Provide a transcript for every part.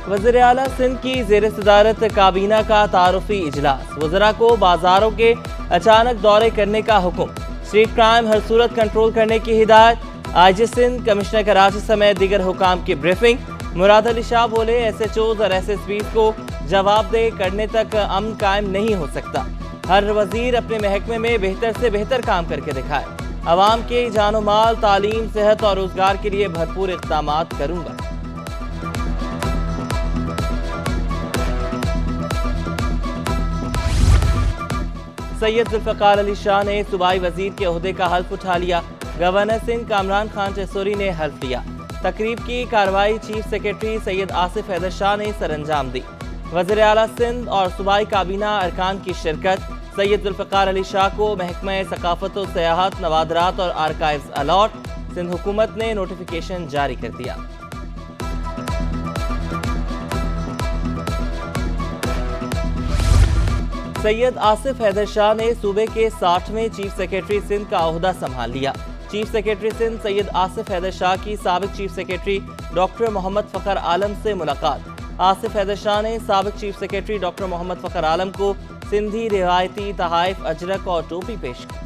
वज़ीर आला सिंध की ज़ेर सदारत काबीना का तारुफी इजलास। वज़रा को बाजारों के अचानक दौरे करने का हुक्म। स्ट्रीट क्राइम हर सूरत कंट्रोल करने की हिदायत। IG सिंध, कमिश्नर कराची समेत दीगर हुकाम की ब्रीफिंग। मुराद अली शाह बोले, SHOs और SSPs को जवाबदेह करने तक अमन कायम नहीं हो सकता। हर वजीर अपने महकमे में बेहतर से बेहतर काम करके दिखाए। अवाम के जानो माल, तालीम, सेहत और रोजगार के लिए भरपूर इक़दामात करूंगा। सैयद जुल्फ़िकार अली शाह ने सूबाई वजीर के ओहदे का हल्फ उठा लिया। गवर्नर सिंध कामरान खान चसूरी ने हल्फ लिया। तकरीब की कार्रवाई चीफ सेक्रेटरी सैयद आसिफ हैदर शाह ने सरअंजाम दी। वज़ीर आला सिंध और सूबाई काबीना अरकान की शिरकत। सैयद जुल्फ़िकार अली शाह को महकमा सकाफत और सयाहत, नवादरात और आर्काइव्स अलॉट। सिंध हुकूमत ने नोटिफिकेशन जारी कर दिया। सैयद आसिफ हैदर शाह ने सूबे के 60वें चीफ सेक्रेटरी सिंध का ओहदा संभाल लिया। चीफ सेक्रेटरी सिंध सैयद आसिफ हैदर शाह की साबिक chief secretary doctor Mohammad Fakhar Alam से मुलाकात। आसिफ हैदर शाह ने साबिक chief secretary doctor Mohammad Fakhar Alam को सिंधी रिवायती तहाइफ, अजरक और टोपी पेश की।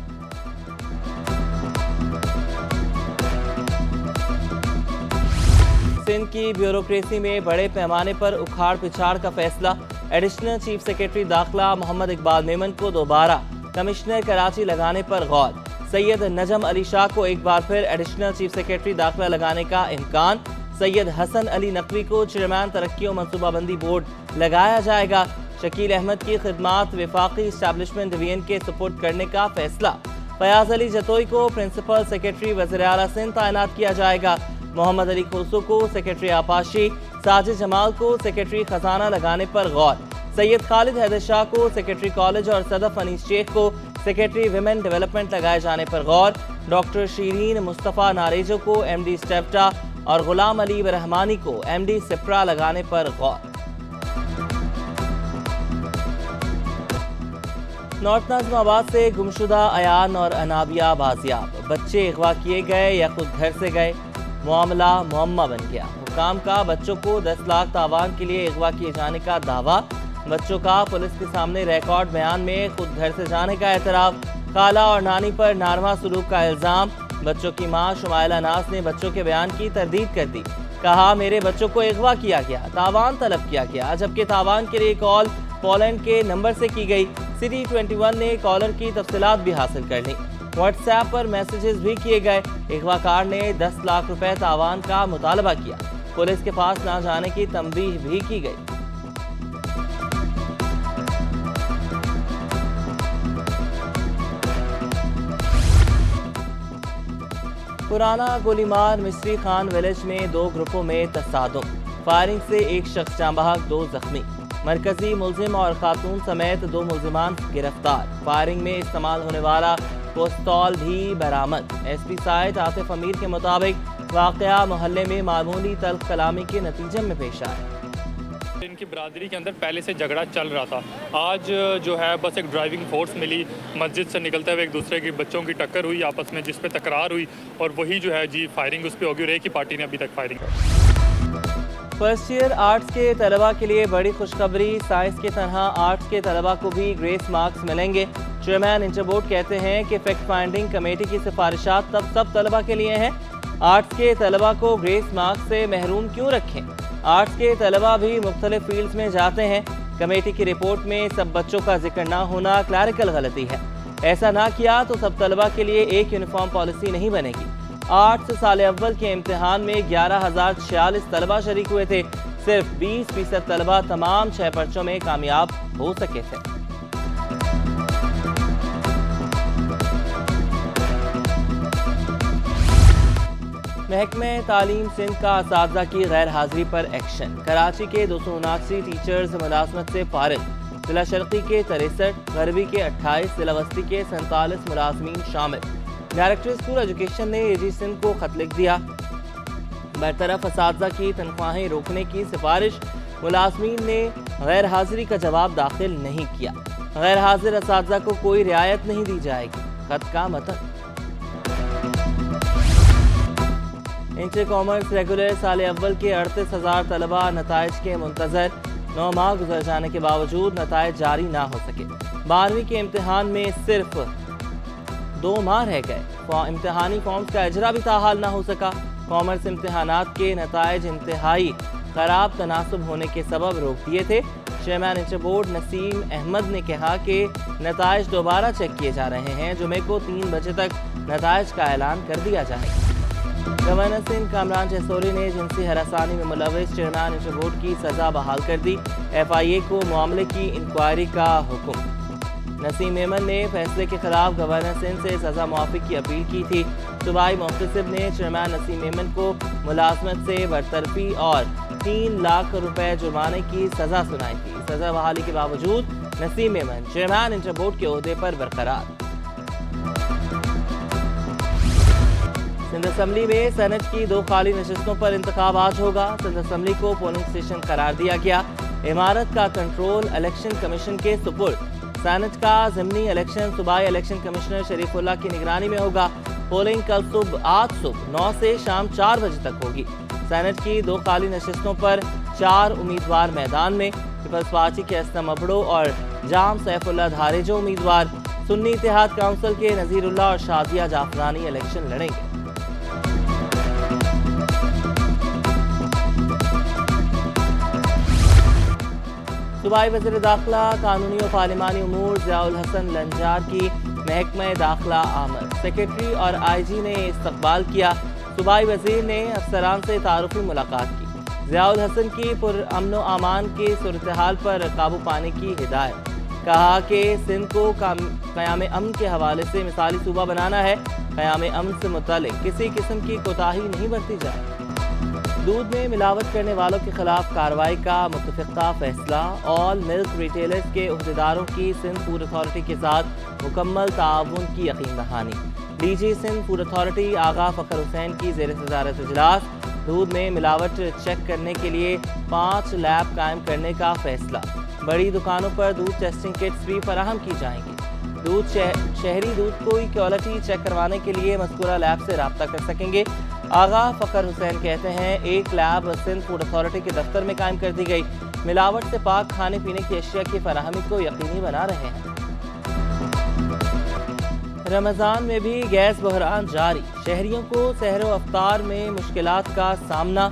सिंध की ब्यूरोक्रेसी में बड़े पैमाने पर उखाड़ पिछाड़ का फैसला। एडिशनल चीफ सेक्रेटरी दाखिला मोहम्मद इकबाल मेमन को दोबारा कमिश्नर कराची लगाने पर गौर। सैयद नजम अली शाह को एक बार फिर एडिशनल चीफ सेक्रेटरी दाखिला लगाने का इम्कान। सैयद हसन अली नकवी को चेयरमैन तरक्की और मनसूबाबंदी बोर्ड लगाया जाएगा। शकील अहमद की खिदमात वफाकी इस्टेब्लिशमेंट डिवीजन के सपोर्ट करने का फैसला। फयाज अली जतोई को प्रिंसिपल सेक्रेटरी वज़ीर आला सिंध तैनात किया जाएगा। मोहम्मद अली खोसू को सेक्रेटरी आपाशी, साजिद जमाल को सेक्रेटरी खजाना लगाने पर गौर। सैयद खालिद हैदर शाह को सेक्रेटरी कॉलेज और सदफ अनीस शेख को सेक्रेटरी विमेन डेवलपमेंट लगाए जाने पर गौर। डॉक्टर शीरीन मुस्तफ़ा नारेजो को MD स्टेप्टा और गुलाम अली रहमानी को MD सिप्रा लगाने पर गौर। नॉर्थ नाज़िमाबाद से गुमशुदा अयान और अनाबिया बाजियाब। बच्चे अगवा किए गए या खुद घर से गए, मामला मुअम्मा बन गया। हुकाम का बच्चों को 10 लाख तावान के लिए अगवा किए जाने का दावा। बच्चों का पुलिस के सामने रिकॉर्ड बयान में खुद घर से जाने का एतराफ़। खाला और नानी पर नारवा सलूक का इल्ज़ाम। बच्चों की मां शुमाइला नाज ने बच्चों के बयान की तरदीद कर दी। कहा, मेरे बच्चों को अगवा किया गया, तावान तलब किया गया, जबकि तावान के लिए कॉल पोलैंड के नंबर से की गई। सिटी 21 ने कॉलर की तफसीलात भी हासिल कर ली। व्हाट्सएप पर मैसेजेस भी किए गए। अगवाकार ने 10 लाख रुपए तावान का मुतालबा किया। पुलिस के पास ना जाने की तंबीह भी की गई। पुराना गोलीमार मिस्री खान विलेज में 2 ग्रुपों में तसादुम। फायरिंग से एक शख्स जाँ बहक, 2 जख्मी। मरकजी मुलजिम और खातून समेत 2 मुलजिमान गिरफ्तार। फायरिंग में इस्तेमाल होने वाला पिस्तौल भी बरामद। SP साइट आसिफ अमीर के मुताबिक वाक़या मोहल्ले में मामूली तल्ख कलामी के नतीजे में पेश आया। इनकी बरादरी के अंदर पहले से झगड़ा चल रहा था। आज जो है बस एक ड्राइविंग फोर्स मिली, मस्जिद से निकलते हुए एक दूसरे के बच्चों की टक्कर हुई आपस में, जिस पे तकरार हुई और वही जो है जी फायरिंग उस पर होगी और एक ही पार्टी ने अभी तक फायरिंग। फर्स्ट ईयर आर्ट्स के तलबा के लिए बड़ी खुशखबरी। साइंस की तरह आर्ट्स के तलबा को भी ग्रेस मार्क्स मिलेंगे। चेयरमैन इंटरबोर्ड कहते हैं कि फैक्ट फाइंडिंग कमेटी की सिफारिशात तब सब तलबा के लिए हैं। आर्ट्स के तलबा को ग्रेस मार्क्स से महरूम क्यों रखें? आर्ट्स के तलबा भी मुख्तलिफ फील्ड्स में जाते हैं। कमेटी की रिपोर्ट में सब बच्चों का जिक्र ना होना क्लैरिकल गलती है। ऐसा ना किया तो सब तलबा के लिए एक यूनिफॉर्म पॉलिसी नहीं बनेगी। आर्ट्स साल अव्वल के इम्तिहान में 11,046 तलबा शरीक हुए थे। सिर्फ 20% तलबा तमाम 6 पर्चों में कामयाब हो सके थे। महकमे तालीम सिंध का असातिज़ा की गैर हाजिरी पर एक्शन। कराची के 279 टीचर्स मुलाजमत से फारिग। जिला शर्की के 63, गरबी के 28, जिला वस्ती के 47 मुलाजमीन शामिल। डायरेक्टर स्कूल एजुकेशन ने AG सिंध को खत लिख दिया। बरतरफ असातिज़ा की तनख्वाहें रोकने की सिफारिश। मुलाजमीन ने गैर हाजिरी का जवाब दाखिल नहीं किया। गैर हाजिर असातिज़ा को कोई रियायत नहीं दी जाएगी। खत का मतन। इंटर कॉमर्स रेगुलर साल अव्वल के 38,000 तलबा नताइज के मुंतजर। 9 माह गुजर जाने के बावजूद नताइज जारी ना हो सके। 12वीं के इम्तिहान में सिर्फ 2 माह रह गए। इम्तिहानी फॉर्म्स का इजरा भी ताहाल ना हो सका। कॉमर्स इम्तिहानात के नताइज इंतहाई खराब तनासब होने के सबब रोक दिए थे। Chairman inter board Naseem Ahmed ने कहा कि नताइज दोबारा चेक किए जा रहे हैं। जुमे को 3 बजे तक नताइज का ऐलान कर दिया जाएगा। गवर्नर सिंध कामरान जसोरी ने जिनसी हरासानी में मुलविस चेयरमैन इंटर बोर्ड की सजा बहाल कर दी। FIA को मामले की इंक्वायरी का हुक्म। नसीम मेमन ने फैसले के खिलाफ गवर्नर सिंध से सजा मुआफी की अपील की थी। सूबाई मुख्तसिब ने चेयरमैन नसीम मेमन को मुलाजमत से बरतरफी और 3 लाख रुपए जुर्माने की सजा सुनाई थी। सजा बहाली के बावजूद Naseem Memon chairman inter board के ओहदे पर बरकरार। सिंध असम्बली में सेनेट की 2 खाली नशिस्तों पर इंतखाब आज होगा। सिंध असम्बली को पोलिंग स्टेशन करार दिया गया। इमारत का कंट्रोल इलेक्शन कमीशन के सुपुर्द। सेनेट का ज़िमनी इलेक्शन सूबाई इलेक्शन कमिश्नर शरीफुल्लाह की निगरानी में होगा। पोलिंग कल आज सुबह 9 से शाम 4 बजे तक होगी। सेनेट की 2 खाली नशिस्तों पर 4 उम्मीदवार मैदान में। पीपल्स पार्टी के असलम अबड़ो और जाम सैफुल्लाह धारेजो उम्मीदवार। सुन्नी इत्तेहाद काउंसिल के नज़ीरुल्लाह और शादिया जाफरानी इलेक्शन लड़ेंगे। सूबाई वज़ीर दाखिला कानूनी और पार्लिमानी उमूर ज़ियाउल हसन लंजार की महकमा दाखिला आमद। सेक्रेटरी और IG ने इस्तकबाल किया। सूबाई वज़ीर ने अफसरान से तारुफी मुलाकात की। ज़ियाउल हसन की पुरअमन व अमान की सूरत-ए-हाल पर काबू पाने की हिदायत। कहा कि सिंध को क़याम अमन के हवाले से मिसाली सूबा बनाना है। क़याम अमन से मुतालिक किसी किस्म की कोताही नहीं बरती जाए। दूध में मिलावट करने वालों के खिलाफ कार्रवाई का मुत्तफ़िक़ा फैसला। ऑल मिल्क रिटेलर्स के उहदेदारों की सिंध फूड अथॉरिटी के साथ मुकम्मल ताउन की यकीन दहानी। DG सिंध फूड अथॉरिटी आगा फ़खर हुसैन की ज़ेर सदारत इजलास। दूध में मिलावट चेक करने के लिए 5 लैब कायम करने का फैसला। बड़ी दुकानों पर दूध टेस्टिंग किट्स भी फराहम की जाएंगी। शहरी दूध को क्वालिटी चेक करवाने के लिए मज़कूरा लैब से रब्ता कर सकेंगे। आगा फ़खर हुसैन कहते हैं 1 लैब सिंध फूड अथॉरिटी के दफ्तर में कायम कर दी गई। मिलावट से पाक खाने पीने की अशिया की फराहमी को यकीनी बना रहे हैं। रमज़ान में भी गैस बहरान जारी। शहरियों को सहर व अफ्तार में मुश्किलात का सामना।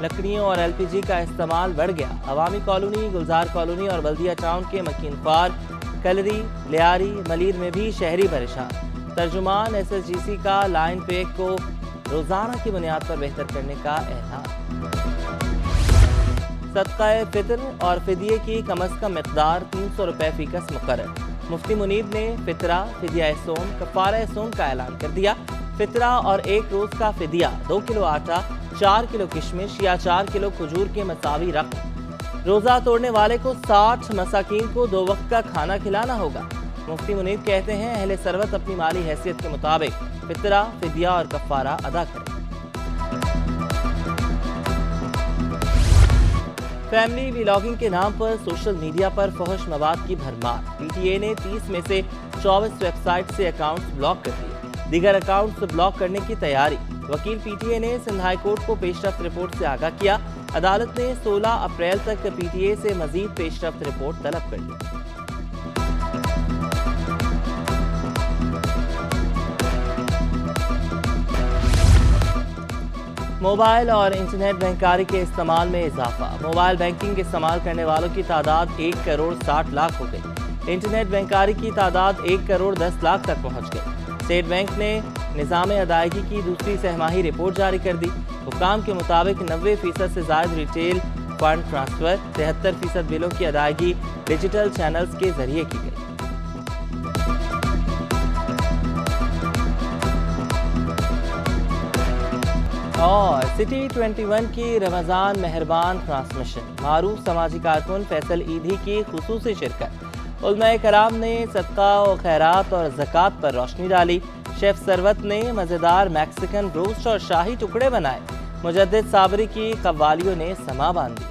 लकड़ियों और LPG का इस्तेमाल बढ़ गया। अवामी कॉलोनी, गुलजार कॉलोनी और बल्दिया टाउन के मकीन ख्वार, कलरी, लियारी, मलीर में भी शहरी परेशान। तर्जुमान SSGC का लाइन पे को रोजाना की बुनियाद पर बेहतर करने का ऐलान। सदक़ा फितर और फिदिये की कम अज़ कम मिक़दार 300 रुपए फ़ीकस मुकर्रर। मुफ्ती मुनीब ने फितरा, फिदिया सोम, कफ़ारा सोम का ऐलान कर दिया। फितरा और 1 रोज़ का फिदिया 2 किलो आटा, 4 किलो किशमिश या 4 किलो खजूर के मसावी रकम। रोज़ा तोड़ने वाले को 60 मसाकीन को 2 वक्त का खाना खिलाना होगा। मुफ्ती मुनीब कहते हैं अहले सरवत अपनी माली हैसियत के मुताबिक फितरा, फिदिया और कफ़ारा अदा करें। फैमिली व्लॉगिंग के नाम पर सोशल मीडिया पर फहश मवाद की भरमार। PTA ने 30 में से 24 वेबसाइट से अकाउंट्स ब्लॉक कर दिए। दीगर अकाउंट्स ब्लॉक करने की तैयारी। वकील PTA ने सिंध हाई कोर्ट को पेशरफ्त रिपोर्ट से आगाह किया। अदालत ने 16 अप्रैल तक PTA से मजीद पेशरफ्त रिपोर्ट तलब कर ली। मोबाइल और इंटरनेट बैंकारी के इस्तेमाल में इजाफा। मोबाइल बैंकिंग इस्तेमाल करने वालों की तादाद 1 करोड़ 60 लाख हो गई। इंटरनेट बैंकारी की तादाद 1 करोड़ 10 लाख तक पहुंच गई। स्टेट बैंक ने निज़ाम अदायगी की दूसरी सहमाही रिपोर्ट जारी कर दी। हुकाम के मुताबिक 90% से ज़ायद रिटेल फंड ट्रांसफ़र, 73% बिलों की अदायगी डिजिटल चैनल्स के जरिए की गई। और सिटी 21 की रमज़ान मेहरबान ट्रांसमिशन। मारूफ समाजी कारकुन फैसल ईदी की खुसूसी शिरकत। उलमाए कराम ने सदका व खैरात और ज़कात पर रोशनी डाली। शेफ सरवत ने मज़ेदार मैक्सिकन रोस्ट और शाही टुकड़े बनाए। मुजद्दिद साबरी की कव्वालियों ने समा बांधी।